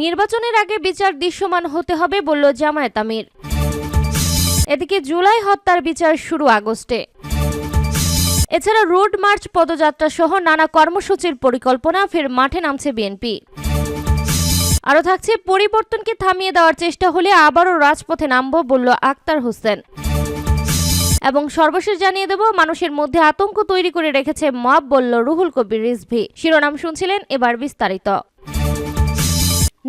নির্বাচনের আগে বিচার দৃশ্যমান হতে হবে বলল জামায়াত আমির। এদিকে জুলাই হত্যার বিচার শুরু আগস্টে। এছাড়া রোড মার্চ, পদযাত্রা সহ নানা কর্মসূচির পরিকল্পনা, ফের মাঠে নামছে বিএনপি। আরও থাকছে, পরিবর্তনকে থামিয়ে দেওয়ার চেষ্টা হলে আবারও রাজপথে নামব বলল আক্তার হোসেন। এবং সর্বশেষ জানিয়ে দেব, মানুষের মধ্যে আতঙ্ক তৈরি করে রেখেছে মব বলল রুহুল কবির রিজভী। শিরোনাম শুনছিলেন, এবার বিস্তারিত।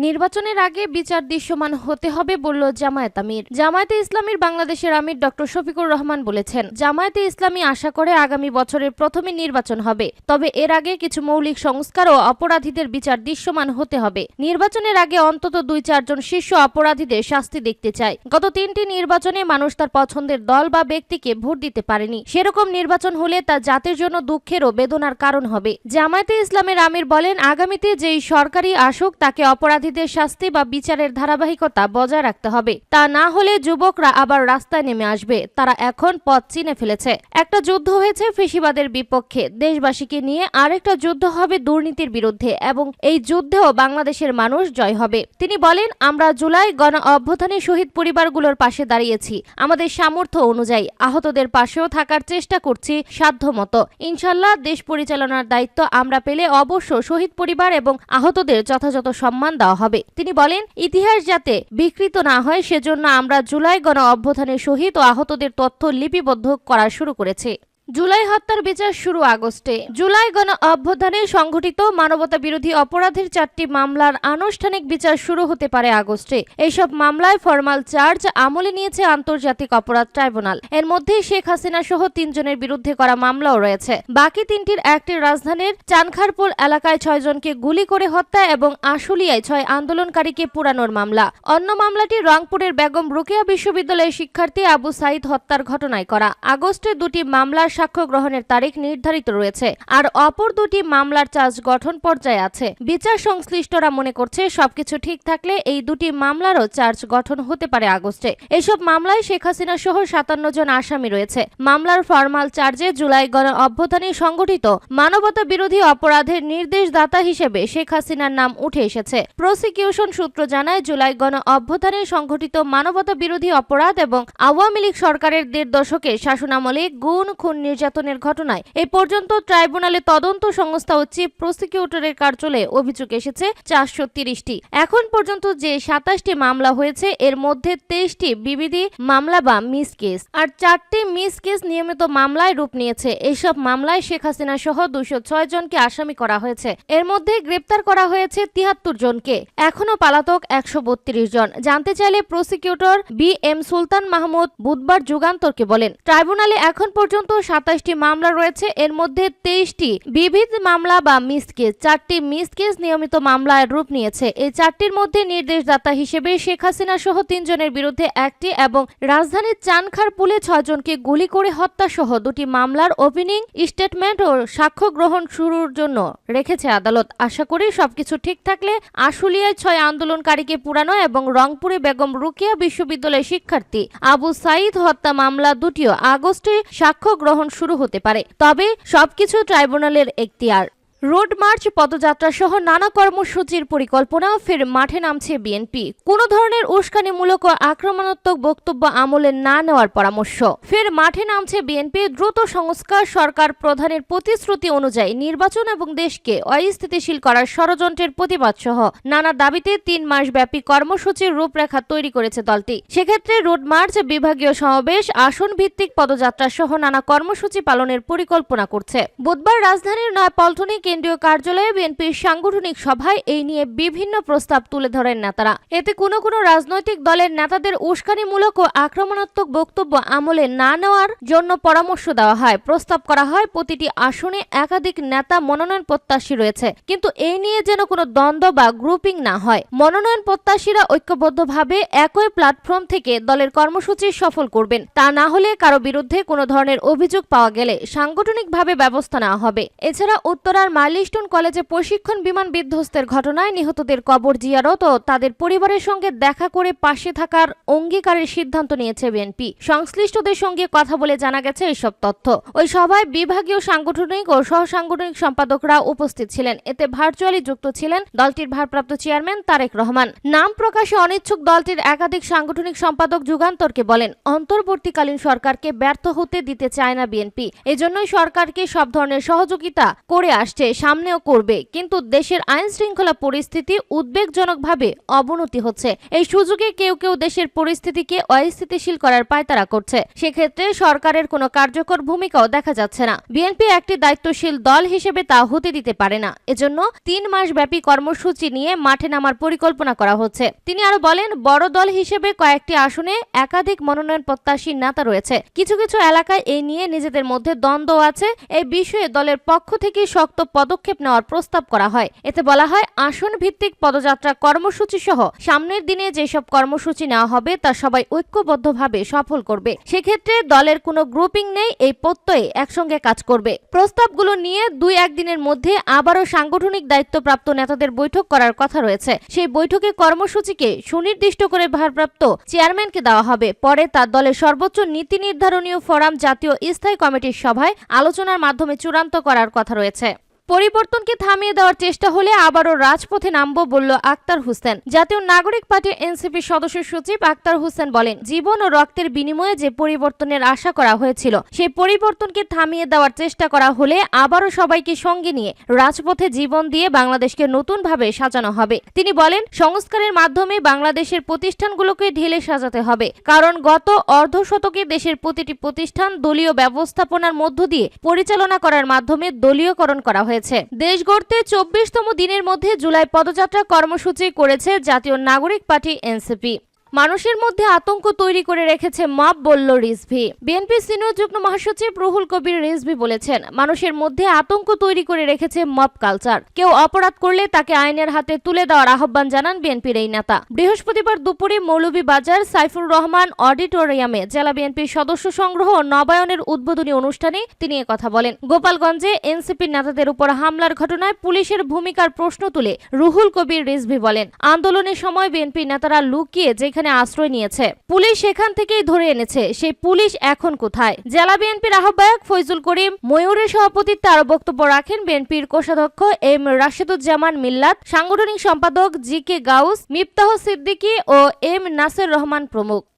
নির্বাচনের আগে বিচার দৃশ্যমান হতে হবে বলল জামায়াত আমির। জামায়াতে ইসলামীর বাংলাদেশের আমির ডক্টর শফিকুর রহমান বলেছেন, জামায়াতে ইসলামী আশা করে আগামী বছরের প্রথমে নির্বাচন হবে, তবে এর আগে কিছু মৌলিক সংস্কার ও অপরাধীদের বিচার দৃশ্যমান হতে হবে। নির্বাচনের আগে অন্তত 2-4 জন শীর্ষ অপরাধীদের শাস্তি দেখতে চায়। গত 3টি নির্বাচনে মানুষ তার পছন্দের দল বা ব্যক্তিকে ভোট দিতে পারেনি। সেরকম নির্বাচন হলে তা জাতির জন্য দুঃখের ও বেদনার কারণ হবে। জামায়াতে ইসলামের আমির বলেন, আগামীতে যেই সরকারি আসুক তাকে অপরাধীদের শাস্তি বা বিচারের ধারাবাহিকতা বজায় রাখতে হবে। তা না হলে যুবকরা আবার রাস্তায় নেমে আসবে। তারা এখন পথ চিনে ফেলেছে। একটা যুদ্ধ হয়েছে ফ্যাসিবাদের বিপক্ষে, দেশবাসীকে নিয়ে আরেকটা যুদ্ধ হবে দুর্নীতির বিরুদ্ধে, এবং এই যুদ্ধেও বাংলাদেশের মানুষ জয় হবে। তিনি বলেন, আমরা জুলাই গণ অভ্যুত্থানে শহীদ পরিবারগুলোর পাশে দাঁড়িয়েছি। আমাদের সামর্থ্য অনুযায়ী আহতদের পাশেও থাকার চেষ্টা করছি সাধ্যমতো। ইনশাল্লাহ দেশ পরিচালনার দায়িত্ব আমরা পেলে অবশ্য শহীদ পরিবার এবং আহতদের যথাযথ সম্মান দেওয়া হবে। তিনি বলেন, ইতিহাস যাতে বিকৃত না হয় সেজন্য আমরা জুলাই গণ অভ্যুত্থানের শহীদ ও আহতদের তথ্য লিপিবদ্ধ করা শুরু করেছি। জুলাই হত্যার বিচার শুরু আগস্টে। জুলাই গণ অভ্যুত্থানে সংঘটিত মানবতা বিরোধী অপরাধের 4টি মামলার আনুষ্ঠানিক বিচার শুরু হতে পারে আগস্টে। এইসব মামলায় ফরমাল চার্জ আমলে নিয়েছে আন্তর্জাতিক অপরাধ ট্রাইব্যুনাল। এর মধ্যে শেখ হাসিনা সহ 3 জনের বিরুদ্ধে করা মামলাও রয়েছে। বাকি 3টির একটি রাজধানীর চানখারপুল এলাকায় 6 জনকে গুলি করে হত্যা এবং আশুলিয়ায় 6 আন্দোলনকারীকে পুরানোর মামলা। অন্য মামলাটি রংপুরের বেগম রোকেয়া বিশ্ববিদ্যালয়ের শিক্ষার্থী আবু সাইদ হত্যার ঘটনায় করা। আগস্টে 2টি মামলার সাক্ষ্য গ্রহণের তারিখ নির্ধারিত রয়েছে, আর অপর 2টি মামলার চার্জ গঠন পর্যায়ে আছে। বিচার সংশ্লিষ্টরা মনে করছে, সবকিছু ঠিক থাকলে এই 2টি মামলারও চার্জ গঠন হতে পারে আগস্টে। এসব মামলায় শেখ হাসিনা সহ 57 জন আসামি রয়েছে। মামলার ফরমাল চার্জে জুলাই গণ অভ্যুত্থানে সংঘটিত মানবতা বিরোধী অপরাধের নির্দেশদাতা হিসেবে শেখ হাসিনার নাম উঠে এসেছে। প্রসিকিউশন সূত্র জানায়, জুলাই গণ অভ্যুত্থানে সংঘটিত মানবতা বিরোধী অপরাধ এবং আওয়ামী লীগ সরকারের 1.5 দশকের শাসনামলে গুণ, খুন, নির্যাতনের ঘটনায় এই পর্যন্ত ট্রাইব্যুনালে তদন্ত সংস্থা ও চিফ প্রসিকিউটরের কার্যালয়ে অভিযোগ এসেছে 430টি। এখন পর্যন্ত যে 27টি মামলা হয়েছে, এর মধ্যে 23টি বিবিধি মামলা বা মিস কেস, আর 4টি মিস কেস নিয়মিত মামলায় রূপ নিয়েছে। এইসব মামলায় শেখ হাসিনা সহ 206 জনকে আসামি করা হয়েছে। এর মধ্যে গ্রেপ্তার করা হয়েছে 73 জনকে, এখনো পালাতক 132 জন। জানতে চাইলে প্রসিকিউটর বি.এম. সুলতান মাহমুদ বুধবার যুগান্তরকে বলেন, ট্রাইব্যুনালে এখন পর্যন্ত 27টি মামলা রয়েছে। এর মধ্যে 23টি বিবিধ মামলা বা মিস কেস, 4টি মিস কেস নিয়মিত মামলায় রূপ নিয়েছে। এই 4টির মধ্যে নির্দেশদাতা হিসেবে শেখ হাসিনা সহ 3 জনের বিরুদ্ধে 1টি এবং রাজধানীর চানখারপুলে 6 জনকে গুলি করে হত্যা সহ 2টি মামলার ওপেনিং স্টেটমেন্ট ও সাক্ষ্য গ্রহণ শুরুর জন্য রেখেছে আদালত। আশা করি সবকিছু ঠিক থাকলে আশুলিয়ায় 6 আন্দোলনকারীকে পুরানো এবং রংপুরে বেগম রোকেয়া বিশ্ববিদ্যালয়ের শিক্ষার্থী আবু সাইদ হত্যা মামলা 2টিও আগস্টে সাক্ষ্য গ্রহণ শুরু হতে পারে। তবে সবকিছু ট্রাইব্যুনালের এখতিয়ার। রোড মার্চ, পদযাত্রা সহ নানা কর্মসূচির পরিকল্পনা, ফের মাঠে নামছে বিএনপি। কোনো ধরনের উস্কানিমূলক ও আক্রমণাত্মক বক্তব্য আমলে না নেওয়ার পরামর্শ। ফের মাঠে নামছে বিএনপি। দ্রুত সংস্কার, সরকার প্রধানের প্রতিশ্রুতি অনুযায়ী নির্বাচন এবং দেশকে অস্থিতিশীল করার ষড়যন্ত্রের প্রতিবাদ সহ নানা দাবিতে 3 মাস ব্যাপী কর্মসূচির রূপরেখা তৈরি করেছে দলটি। সেক্ষেত্রে রোড মার্চ, বিভাগীয় সমাবেশ, আসন ভিত্তিক পদযাত্রা সহ নানা কর্মসূচি পালনের পরিকল্পনা করছে। বুধবার রাজধানীর নয়াপল্টনে কেন্দ্রীয় কার্যালয়ে বিএনপির সাংগঠনিক সভায় এই নিয়ে বিভিন্ন প্রস্তাব তুলে ধরেন নেতারা। এতে কোনো রাজনৈতিক দলের নেতাদের উস্কানিমূলক ও আক্রমণাত্মক বক্তব্য আমলে না নেওয়ার জন্য পরামর্শ দেওয়া হয়। প্রস্তাব করা হয়, প্রতিটি আসনে একাধিক নেতা মনোনয়ন প্রত্যাশী রয়েছে, কিন্তু এই নিয়ে যেন কোনো দ্বন্দ্ব বা গ্রুপিং না হয়। মনোনয়ন প্রত্যাশীরা ঐক্যবদ্ধভাবে একই প্ল্যাটফর্ম থেকে দলের কর্মসূচি সফল করবেন। তা না হলে কারো বিরুদ্ধে কোনো ধরনের অভিযোগ পাওয়া গেলে সাংগঠনিকভাবে ব্যবস্থা নেওয়া হবে। এছাড়া উত্তরার মাইলস্টোন কলেজে প্রশিক্ষণ বিমান বিধ্বস্তের ঘটনায় নিহতদের কবর জিয়ারত ও তাদের পরিবারের সঙ্গে দেখা করে পাশে থাকার অঙ্গীকারের সিদ্ধান্ত নিয়েছে বিএনপি। সংশ্লিষ্টদের সঙ্গে কথা বলে জানা গেছে এসব তথ্য। ওই সভায় বিভাগীয় সাংগঠনিক ও সহসাংগঠনিক সম্পাদকরা উপস্থিত ছিলেন। এতে ভার্চুয়ালি যুক্ত ছিলেন দলটির ভারপ্রাপ্ত চেয়ারম্যান তারেক রহমান। নাম প্রকাশে অনিচ্ছুক দলটির একাধিক সাংগঠনিক সম্পাদক যুগান্তরকে বলেন, অন্তর্বর্তীকালীন সরকারকে ব্যর্থ হতে দিতে চায় না বিএনপি। এজন্যই সরকারকে সব ধরনের সহযোগিতা করে আসছে, সামনেও করবে। কিন্তু দেশের আইন শৃঙ্খলা পরিস্থিতি উদ্বেগজনকভাবে অবনতি হচ্ছে। এই সুযোগে কেউ কেউ দেশের পরিস্থিতিকে অস্থিতিশীল করার পায়তারা করছে। সেক্ষেত্রে সরকারের কোনো কার্যকর ভূমিকাও দেখা যাচ্ছে না। বিএনপি একটি দায়িত্বশীল দল হিসেবে তা হতে দিতে পারে না। এজন্য 3 মাস ব্যাপী কর্মসূচি নিয়ে মাঠে নামার পরিকল্পনা করা হচ্ছে। তিনি আরো বলেন, বড় দল হিসেবে কয়েকটি আসনে একাধিক মনোনয়ন প্রত্যাশী নেতা রয়েছে। কিছু কিছু এলাকায় এই নিয়ে নিজেদের মধ্যে দ্বন্দ্ব আছে। এই বিষয়ে দলের পক্ষ থেকে শক্ত পদক্ষেপ নেওয়ার প্রস্তাব করা হয়। এতে বলা হয়, আসন ভিত্তিক পদযাত্রা কর্মসূচি সহ সামনের দিনে যেসব কর্মসূচি নেওয়া হবে তা সবাই ঐক্যবদ্ধভাবে সফল করবে। সেক্ষেত্রে দলের কোনো গ্রুপিং নেই, এই প্রত্যয়ে একসঙ্গে কাজ করবে। প্রস্তাবগুলো নিয়ে 2-1 দিনের মধ্যে আবারও সাংগঠনিক দায়িত্বপ্রাপ্ত নেতাদের বৈঠক করার কথা রয়েছে। সেই বৈঠকে কর্মসূচিকে সুনির্দিষ্ট করে ভারপ্রাপ্ত চেয়ারম্যানকে দেওয়া হবে। পরে তা দলের সর্বোচ্চ নীতি নির্ধারণী ফোরাম জাতীয় স্থায়ী কমিটির সভায় আলোচনার মাধ্যমে চূড়ান্ত করার কথা রয়েছে। পরিবর্তনকে থামিয়ে দেওয়ার চেষ্টা হলে আবারও রাজপথে নামবো বলল আক্তার হোসেন। জাতীয় নাগরিক পার্টি এনসিপি সদস্য সচিব আক্তার হোসেন বলেন, জীবন ও রক্তের বিনিময়ে যে পরিবর্তনের আশা করা হয়েছিল সেই পরিবর্তনকে থামিয়ে দেওয়ার চেষ্টা করা হলে আবারও সবাইকে সঙ্গে নিয়ে রাজপথে জীবন দিয়ে বাংলাদেশকে নতুনভাবে সাজানো হবে। তিনি বলেন, সংস্কারের মাধ্যমে বাংলাদেশের প্রতিষ্ঠানগুলোকে ঢেলে সাজাতে হবে। কারণ গত অর্ধশতকে দেশের প্রতিটি প্রতিষ্ঠান দলীয় ব্যবস্থাপনার মধ্য দিয়ে পরিচালনা করার মাধ্যমে দলীয়করণ করা হয়েছে। দেশ গড়তে 24তম দিনের মধ্যে জুলাই পদযাত্রা কর্মসূচি করেছে জাতীয় নাগরিক পার্টি এনসিপি। মানুষের মধ্যে আতঙ্ক তৈরি করে রেখেছে মব, বলল রিজভী। বিএনপি সিনিয়র যুগ্ম মহাসচিব রুহুল কবির রিজভী বলেছেন, মানুষের মধ্যে আতঙ্ক তৈরি করে রেখেছে মব কালচার। কেউ অপরাধ করলে তাকে আইনের হাতে তুলে দেওয়ার আহ্বান জানান বিএনপির এই নেতা। বৃহস্পতিবার দুপুরে মৌলভীবাজার সাইফুর রহমান অডিটোরিয়ামে জেলা বিএনপির সদস্য সংগ্রহ ও নবায়নের উদ্বোধনী অনুষ্ঠানে তিনি কথা বলেন। গোপালগঞ্জে এনসিপির নেতাদের উপর হামলার ঘটনায় পুলিশের ভূমিকার প্রশ্ন তুলে রুহুল কবির রিজভী বলেন, আন্দোলনের সময় বিএনপি নেতারা লুকিয়ে যেখানে আশ্রয় নিয়েছে, পুলিশ সেখান থেকেই ধরে এনেছে। সেই পুলিশ এখন কোথায়? জেলা বিএনপির আহ্বায়ক ফয়জুল করিম ময়ূরের সভাপতিত্বে আরো বক্তব্য রাখেন বিএনপির কোষাধ্যক্ষ এম রাশেদুজ্জামান মিল্লাত, সাংগঠনিক সম্পাদক জি কে গাউস, মিফতাহ সিদ্দিকী ও এম নাসির রহমান প্রমুখ।